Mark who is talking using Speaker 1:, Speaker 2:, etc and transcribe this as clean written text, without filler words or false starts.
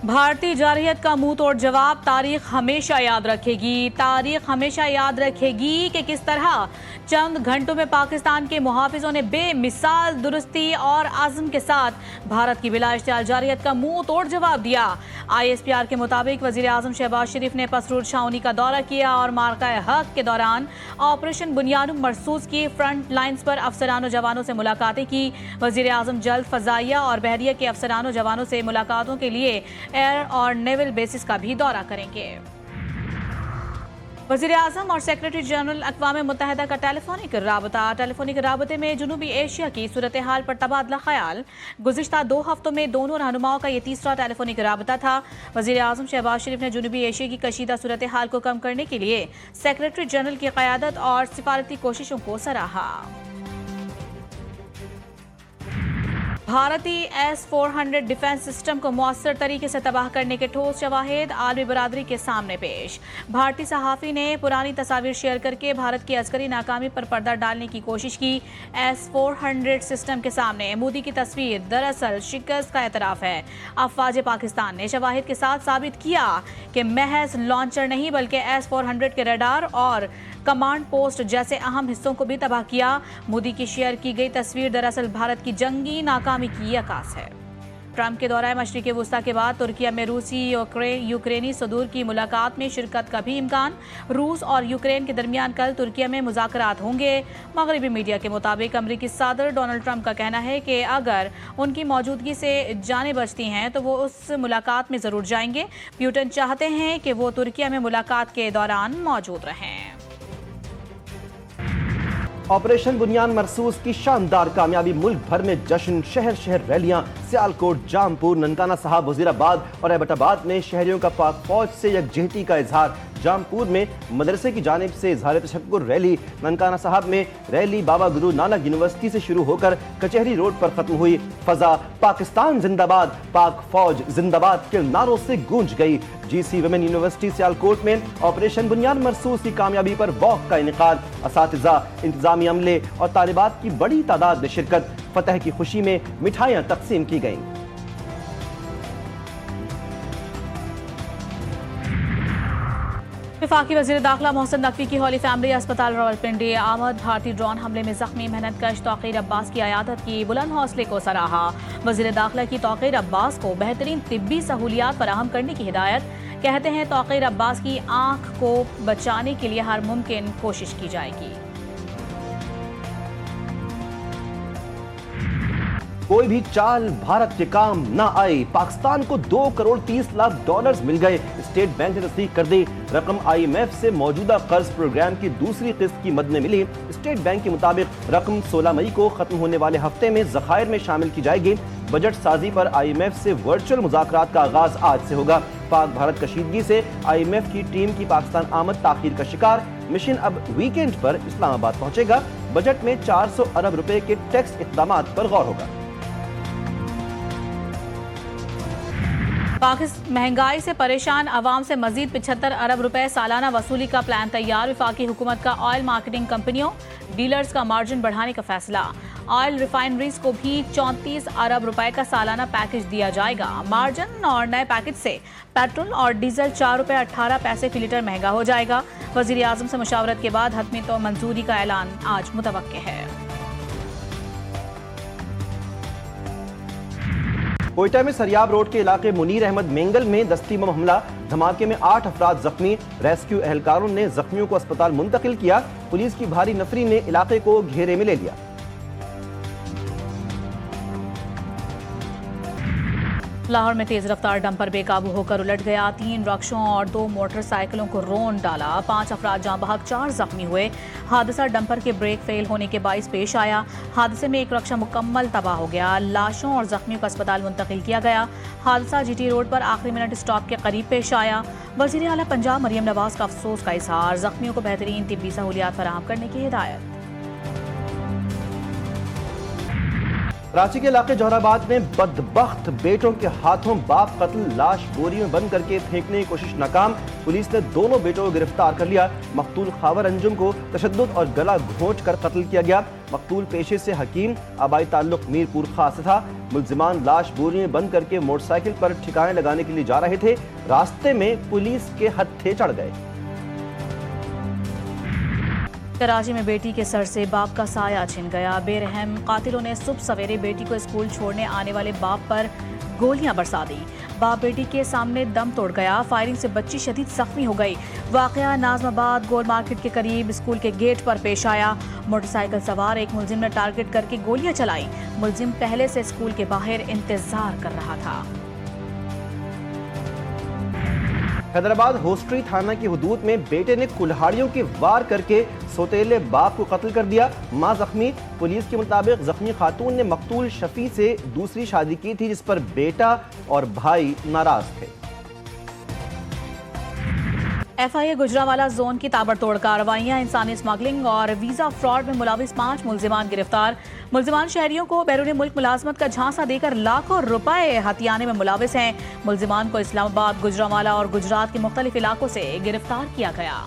Speaker 1: भारतीय जारहियत का मुंह तोड़ जवाब तारीख हमेशा याद रखेगी। तारीख हमेशा याद रखेगी कि किस तरह चंद घंटों में पाकिस्तान के मुहाफिजों ने बेमिसाल दुरुस्ती और आज़म के साथ भारत की बिला इश्तियाल जारहियत का मुंह तोड़ जवाब दिया। ISPR के मुताबिक वजीर आज़म शहबाज शरीफ ने पसरूर छावनी का दौरा किया और मार्का हक के दौरान ऑपरेशन बुनियाद मरसूस की फ्रंट लाइन्स पर अफसरान जवानों से मुलाकातें की। वजीर आज़म जल्द फजाइया और बहरिया के अफसरान जवानों से मुलाकातों के लिए एयर और नेवल बेसिस का भी दौरा करेंगे। वज़ीर आज़म और सेक्रेटरी जनरल अक़वाम मुत्तहिदा का टेलीफोनिक राबते में जनूबी एशिया की सूरत हाल पर तबादला ख्याल। गुज़िश्ता 2 हफ्तों में दोनों रहनुमाओं का ये तीसरा टेलीफोनिक राबता था। वज़ीर आज़म शहबाज शरीफ ने जनूबी एशिया की कशीदा सूरत हाल को कम करने के लिए सेक्रेटरी जनरल की क़यादत और सिफारती कोशिशों को सराहा। भारतीय S-400 डिफेंस सिस्टम को मौसर तरीके से तबाह करने के ठोस शवाहिद आलमी बरादरी के सामने पेश। भारतीय सहाफ़ी ने पुरानी तस्वीर शेयर करके भारत की अस्करी नाकामी पर पर्दा डालने की कोशिश की। S-400 सिस्टम के सामने मोदी की तस्वीर दरअसल शिकस्त का एतराफ़ है। अफवाज पाकिस्तान ने शवाहिद के साथ साबित किया कि महज लॉन्चर नहीं बल्कि S-400 के रडार और कमांड पोस्ट जैसे अहम हिस्सों को भी तबाह किया। मोदी की शेयर की गई तस्वीर दरअसल भारत की जंगी नाकामी की अक्कास है। ट्रंप के दौरे मशरिक़ वस्ता के बाद तुर्किया में रूसी यूक्रेनी सदूर की मुलाकात में शिरकत का भी इम्कान। रूस और यूक्रेन के दरमियान कल तुर्किया में मुज़ाकरात होंगे। मगरबी मीडिया के मुताबिक अमरीकी सदर डोनाल्ड ट्रंप का कहना है कि अगर उनकी मौजूदगी से जानें बचती हैं तो वो उस मुलाकात में ज़रूर जाएंगे। पुतिन चाहते हैं कि वो तुर्किया में मुलाकात के दौरान मौजूद रहें।
Speaker 2: ऑपरेशन बुनियाद मरसूस की शानदार कामयाबी, मुल्क भर में जश्न, शहर शहर रैलियां। सियालकोट, जामपुर, ननकाना साहब, वजीराबाद और एबटाबाद में शहरियों का पाक फौज से यकजहती का इजहार। जामपुर में मदरसे की जानिब से इजहार तशक्कुर रैली। ननकाना साहब में रैली बाबा गुरु नानक यूनिवर्सिटी से शुरू होकर कचहरी रोड पर खत्म हुई। फजा पाकिस्तान जिंदाबाद, पाक फौज जिंदाबाद के नारों से गूंज गई। GC वुमेन यूनिवर्सिटी सियालकोट में ऑपरेशन बुनियाद मरसूस की कामयाबी पर वॉक का इनेकाद। असातिज़ा, इंतजामी अमले और तालिबात की बड़ी तादाद में शिरकत। फतह की खुशी में मिठाइयां तकसीम की गईं।
Speaker 1: वफाकी वज़ीर दाखिला मोहसिन नकवी की हॉली फैमिली अस्पताल रावलपिंडी आमद। भारतीय ड्रोन हमले में जख्मी मेहनतकश तौक़ीर अब्बास की अयादत की, बुलंद हौसले को सराहा। वज़ीर दाखिला की तौक़ीर अब्बास को बेहतरीन तिब्बी सहूलियात फराहम करने की हिदायत। कहते हैं तौक़ीर अब्बास की आँख को बचाने के लिए हर मुमकिन कोशिश की जाएगी।
Speaker 2: कोई भी चाल भारत के काम ना आई, पाकिस्तान को $2 करोड़ 30 लाख मिल गए। स्टेट बैंक ने तस्दीक कर दी। रकम IMF से मौजूदा कर्ज प्रोग्राम की दूसरी किस्त की मद में मिली। स्टेट बैंक के मुताबिक रकम 16 मई को खत्म होने वाले हफ्ते में ज़खायर में शामिल की जाएगी। बजट साजी पर IMF से वर्चुअल मुज़ाकरात का आगाज आज से होगा। पाक भारत कशीदगी से IMF की टीम की पाकिस्तान आमद ताखीर का शिकार। मिशन अब वीकेंड पर इस्लामाबाद पहुंचेगा। बजट में 400 अरब रुपए के टैक्स इक़दामात पर गौर होगा।
Speaker 1: महंगाई से परेशान अवाम से मजीद 75 अरब रुपए सालाना वसूली का प्लान तैयार। वफाकी हुकूमत का ऑयल मार्केटिंग कंपनियों डीलर्स का मार्जिन बढ़ाने का फैसला। ऑयल रिफाइनरीज को भी 34 अरब रुपए का सालाना पैकेज दिया जाएगा। मार्जिन और नए पैकेज से पेट्रोल और डीजल 4 रुपए 18 पैसे फी लीटर महंगा हो जाएगा। वजीर आज़म से मुशावरत के बाद हतमी तो मंजूरी का ऐलान आज मुतवक्के है।
Speaker 2: कोयटा में सरियाब रोड के इलाके मुनीर अहमद मेंगल में दस्ती बम हमला। धमाके में 8 अफराद जख्मी। रेस्क्यू एहलकारों ने जख्मियों को अस्पताल मुंतकिल किया। पुलिस की भारी नफरी ने इलाके को घेरे में ले लिया।
Speaker 1: लाहौर में तेज रफ्तार डंपर बेकाबू होकर उलट गया। 3 रक्षों और 2 मोटरसाइकिलों को रौंद डाला। 5 अफराद जाँ बहक, 4 जख्मी हुए। हादसा डंपर के ब्रेक फेल होने के बाइस पेश आया। हादसे में एक रक्षा मुकम्मल तबाह हो गया। लाशों और जख्मियों को अस्पताल मुंतकिल किया गया। हादसा GT रोड पर आखिरी मिनट स्टॉप के करीब पेश आया। वज़ीर आला पंजाब मरियम नवाज का अफसोस का इजहार। जख्मियों को बेहतरीन तिब्बी सहूलियात फराहम करने की हिदायत।
Speaker 2: कराची के इलाके जोहराबाद में बदबख्त बेटों के हाथों बाप कत्ल, लाश बोरी में बंद करके फेंकने की कोशिश नाकाम। पुलिस ने दोनों बेटों को गिरफ्तार कर लिया। मकतूल खावर अंजुम को तशद्दुद और गला घोंट कर कत्ल किया गया। मकतूल पेशे से हकीम, आबाई ताल्लुक मीरपुर खास था। मुलजिमान लाश बोरी में बंद करके मोटरसाइकिल पर ठिकाने लगाने के लिए जा रहे थे। रास्ते में पुलिस के हत्थे चढ़ गए।
Speaker 1: कराची में बेटी के सर से बाप का साया छिन गया। बेरहम कातिलों ने सुबह सवेरे बेटी को स्कूल छोड़ने आने वाले बाप पर गोलियां बरसा दी। बाप बेटी के सामने दम तोड़ गया। फायरिंग से बच्ची शदीद जख्मी हो गई। वाकया नाजमाबाद गोल मार्केट के करीब स्कूल के गेट पर पेश आया। मोटरसाइकिल सवार एक मुलजिम ने टारगेट करके गोलियां चलाई। मुलजिम पहले से स्कूल के बाहर इंतजार कर रहा था।
Speaker 2: हैदराबाद होस्ट्री थाना की हुदूद में बेटे ने कुल्हाड़ियों के वार करके सौतेले बाप को कत्ल कर दिया। मां जख्मी। पुलिस के मुताबिक जख्मी खातून ने मकतूल शफी से दूसरी शादी की थी, जिस पर बेटा और भाई नाराज थे।
Speaker 1: FIA गुजरांवाला जोन की ताबड़तोड़ कार्रवाइयां। इंसानी स्मगलिंग और वीजा फ्रॉड में मुलविस 5 मुलजिमान गिरफ्तार। मुलजिमान शहरियों को बैरून मुल्क मुलाजमत का झांसा देकर लाखों रुपए हथियाने में मुलविस हैं। मुलजिमान को इस्लामाबाद, गुजरांवाला और गुजरात के मुख्तलिफ इलाकों से गिरफ्तार किया गया।